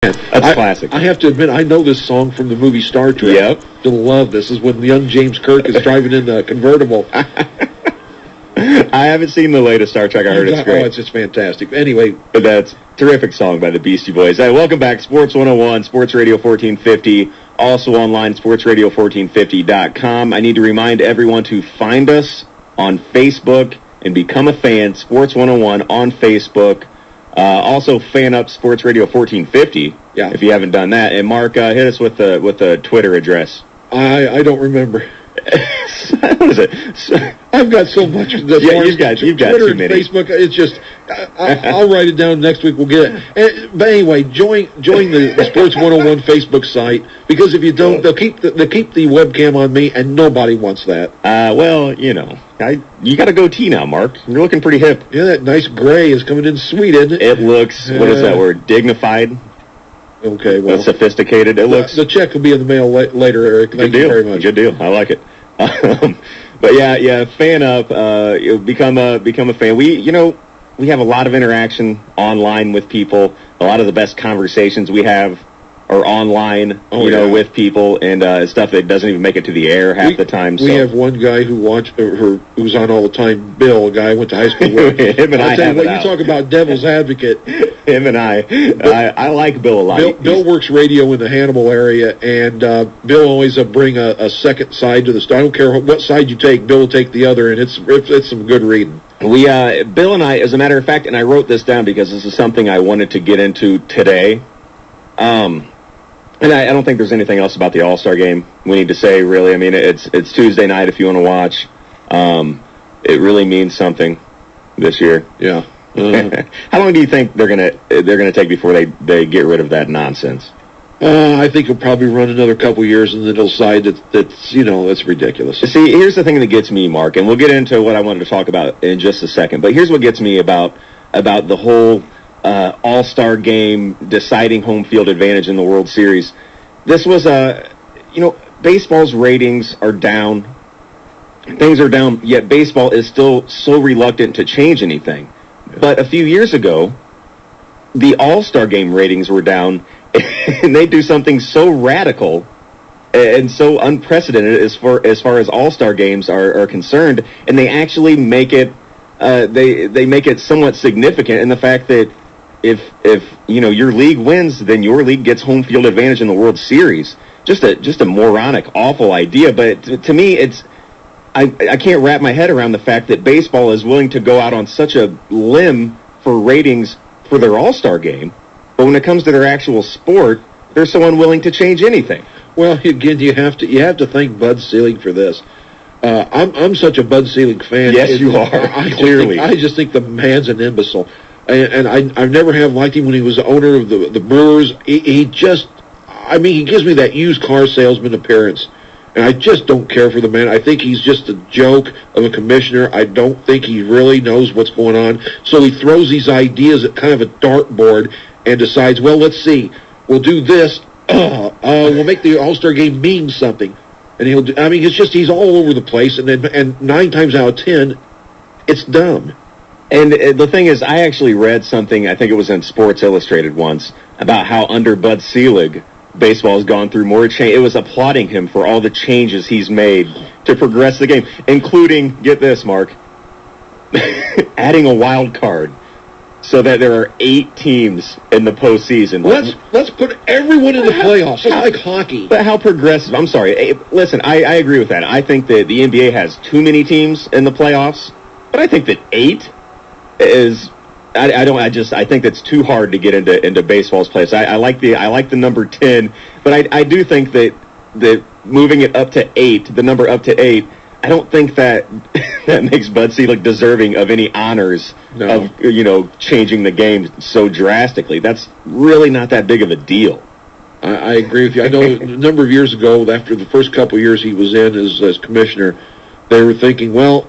That's classic. I have to admit, I know this song from the movie Star Trek. Yep. I love this. Is when young James Kirk is driving in the convertible. I haven't seen the latest Star Trek. I heard it's great. Oh, it's just fantastic. Anyway. But that's a terrific song by the Beastie Boys. Welcome back, Sports 101, Sports Radio 1450, also online, sportsradio1450.com. I need to remind everyone to find us on Facebook and become a fan, Sports 101 on Facebook. Also, fan up Sports Radio 1450 if you haven't done that. And Mark, hit us with the Twitter address. I don't remember. What is it? I've got so much. You've got Twitter too many. And Facebook. It's just I'll write it down next week. We'll get it. But anyway, join the Sports 101 Facebook site, because if you don't, they'll keep the webcam on me, and nobody wants that. Well, you got a goatee now, Mark. You're looking pretty hip. Yeah, that nice gray is coming in sweet, isn't it? It looks. What is that word? Dignified. Okay, well, sophisticated. It looks. The check will be in the mail later, Eric. Thank you very much. Good deal. I like it. But yeah, fan up. Become a fan. We have a lot of interaction online with people. A lot of the best conversations we have are online. With people and stuff that doesn't even make it to the air half the time. We have one guy who's on all the time. Bill, a guy I went to high school with. Him and I'll tell you what, you talk about devil's advocate. Him and I like Bill a lot. Bill works radio in the Hannibal area, and Bill always bring a second side to the story. I don't care what side you take, Bill will take the other, and it's some good reading. Bill and I, as a matter of fact, and I wrote this down because this is something I wanted to get into today. And I don't think there's anything else about the All-Star game we need to say, really. I mean, it's Tuesday night if you want to watch. It really means something this year. Yeah. How long do you think they're gonna take before they get rid of that nonsense? I think it'll probably run another couple years, and then they'll decide that's ridiculous. See, here's the thing that gets me, Mark, and we'll get into what I wanted to talk about in just a second. But here's what gets me about the whole All-Star game deciding home field advantage in the World Series. This was baseball's ratings are down. Things are down, yet baseball is still so reluctant to change anything. But a few years ago, the All-Star game ratings were down, and they do something so radical and so unprecedented as far as All-Star games are concerned, and they actually make it they make it somewhat significant in the fact that if your league wins, then your league gets home field advantage in the World Series. Just a moronic, awful idea. But to me, I can't wrap my head around the fact that baseball is willing to go out on such a limb for ratings for their All-Star game, but when it comes to their actual sport, they're so unwilling to change anything. Well, again, you have to thank Bud Selig for this. I'm such a Bud Selig fan. Yes, you are. Clearly. I just think the man's an imbecile. And I never have liked him when he was the owner of the Brewers. He gives me that used car salesman appearance. And I just don't care for the man. I think he's just a joke of a commissioner. I don't think he really knows what's going on. So he throws these ideas at kind of a dartboard and decides, well, let's see. We'll do this. We'll make the All-Star game mean something. And he's all over the place. And 9 times out of 10, it's dumb. And the thing is, I actually read something, I think it was in Sports Illustrated once, about how under Bud Selig, baseball has gone through more change. It was applauding him for all the changes he's made to progress the game, including, get this, Mark, adding a wild card so that there are 8 teams in the postseason. Let's put everyone in the playoffs. It's like hockey. But how progressive? I'm sorry. Listen, I agree with that. I think that the NBA has too many teams in the playoffs, but I think that 8 is. I think that's too hard to get into baseball's place. I like the number 10, but I do think that moving it up to 8, the number up to 8, I don't think that makes Bud Selig deserving of any honors of changing the game so drastically. That's really not that big of a deal. I agree with you. I know a number of years ago, after the first couple of years he was in as commissioner, they were thinking, well,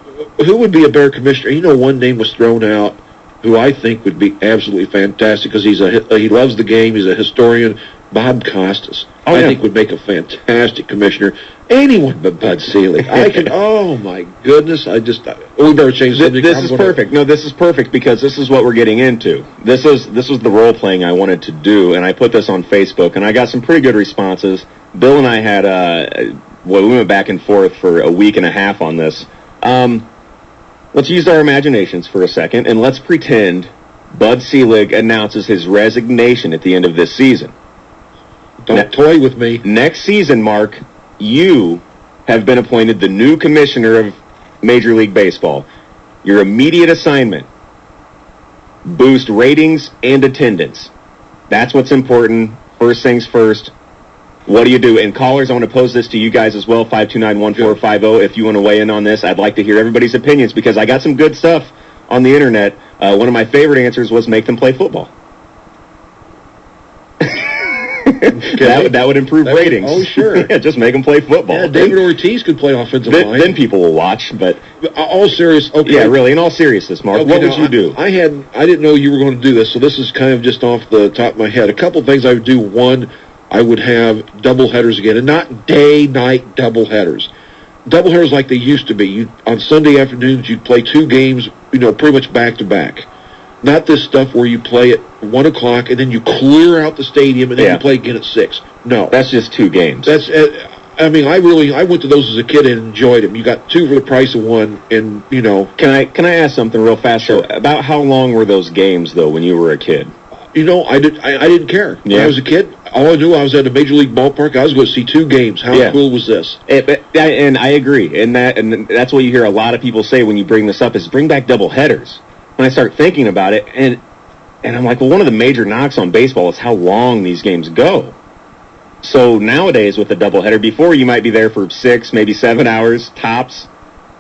who would be a better commissioner? One name was thrown out who I think would be absolutely fantastic because he loves the game. He's a historian. Bob Costas, Oh, I yeah. think would make a fantastic commissioner. Anyone but Bud Selig. Oh my goodness, we better change the subject. This is perfect. No, this is perfect because this is what we're getting into. This was the role playing I wanted to do, and I put this on Facebook, and I got some pretty good responses. Bill and I had we went back and forth for a week and a half on this. Let's use our imaginations for a second, and let's pretend Bud Selig announces his resignation at the end of this season. Don't toy with me. Next season, Mark, you have been appointed the new commissioner of Major League Baseball. Your immediate assignment: boost ratings and attendance. That's what's important. First things first. What do you do? And callers, I want to pose this to you guys as well, 529-1450. If you want to weigh in on this, I'd like to hear everybody's opinions because I got some good stuff on the internet. One of my favorite answers was make them play football. Okay. That would improve ratings. Oh, sure. Yeah, just make them play football. Yeah, David Ortiz could play offensive line. Then people will watch, but all serious. Okay. yeah, really, in all seriousness, Mark, Okay, what now, would you do? I didn't know you were going to do this, so this is kind of just off the top of my head. A couple things I would do. One, I would have double headers again, and not day-night double headers. Double headers like they used to be. On Sunday afternoons, you'd play two games, pretty much back-to-back. Not this stuff where you play at 1 o'clock and then you clear out the stadium and then you play again at 6. No. That's just two games. I went to those as a kid and enjoyed them. You got two for the price of one, and Can I ask something real fast? Sure. Though, about how long were those games though when you were a kid? I didn't care. When I was a kid, all I knew, I was at a major league ballpark. I was going to see two games. How cool was this? And I agree. And that's what you hear a lot of people say when you bring this up is bring back double headers. When I start thinking about it, and I'm like, well, one of the major knocks on baseball is how long these games go. So nowadays with a doubleheader, before you might be there for 6, maybe 7 hours tops.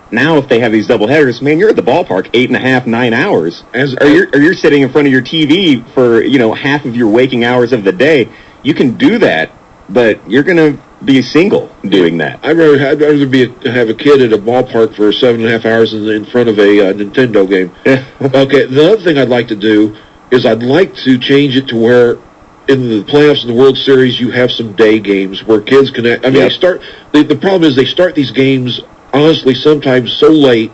Now if they have these doubleheaders, man, you're at the ballpark 8.5, 9 hours. Or you're sitting in front of your TV for half of your waking hours of the day. You can do that, but you're gonna be single doing that. I'd rather have a kid at a ballpark for 7.5 hours in front of a Nintendo game. Okay, the other thing I'd like to do is I'd like to change it to where in the playoffs in the World Series you have some day games where kids can. They start. The problem is they start these games honestly sometimes so late,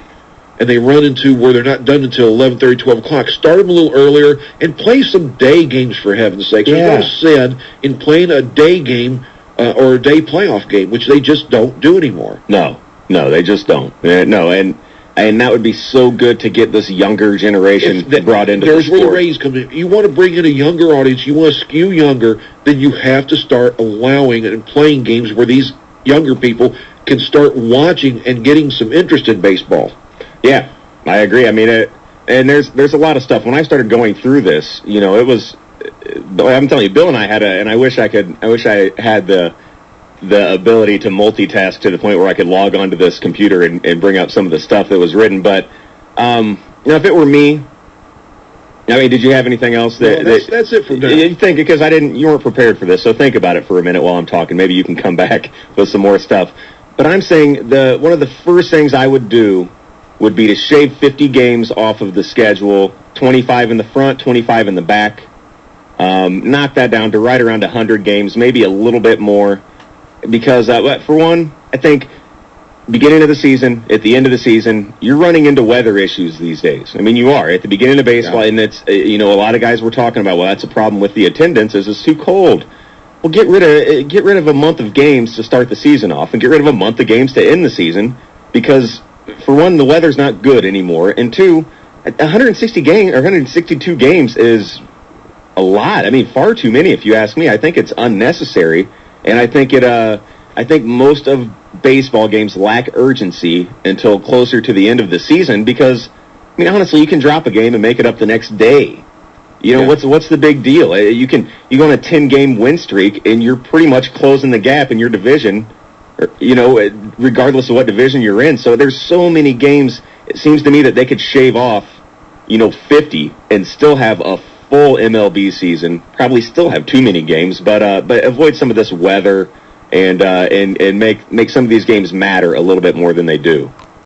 and they run into where they're not done until 11:30, 12 o'clock. Start them a little earlier and play some day games for heaven's sake. There's no sin in playing a day game. Or a day playoff game, which they just don't do anymore. No, they just don't. No, and that would be so good to get this younger generation brought into the sport. There's where the Rays come in. You want to bring in a younger audience, you want to skew younger, then you have to start allowing and playing games where these younger people can start watching and getting some interest in baseball. Yeah, I agree. I mean, and there's a lot of stuff. When I started going through this, it was. I'm telling you, Bill and I had and I wish I had the ability to multitask to the point where I could log onto this computer and bring up some of the stuff that was written. But if it were me, I mean, did you have anything else? That's it for now. You think because you weren't prepared for this, so think about it for a minute while I'm talking. Maybe you can come back with some more stuff. But I'm saying one of the first things I would do would be to shave 50 games off of the schedule, 25 in the front, 25 in the back. Knock that down to right around 100 games, maybe a little bit more, because for one, I think beginning of the season, at the end of the season, you're running into weather issues these days. I mean, you are at the beginning of baseball, and it's a lot of guys were talking about, well, that's a problem with the attendance, is it's too cold. Well, get rid of a month of games to start the season off, and get rid of a month of games to end the season, because for one, the weather's not good anymore, and two, 160 games or 162 games is a lot. I mean, far too many, if you ask me. I think it's unnecessary, and I think most of baseball games lack urgency until closer to the end of the season because, I mean, honestly, you can drop a game and make it up the next day. What's the big deal? You go on a 10-game win streak, and you're pretty much closing the gap in your division, regardless of what division you're in. So there's so many games. It seems to me that they could shave off, 50 and still have a full MLB season, probably still have too many games, but avoid some of this weather and make some of these games matter a little bit more than they do.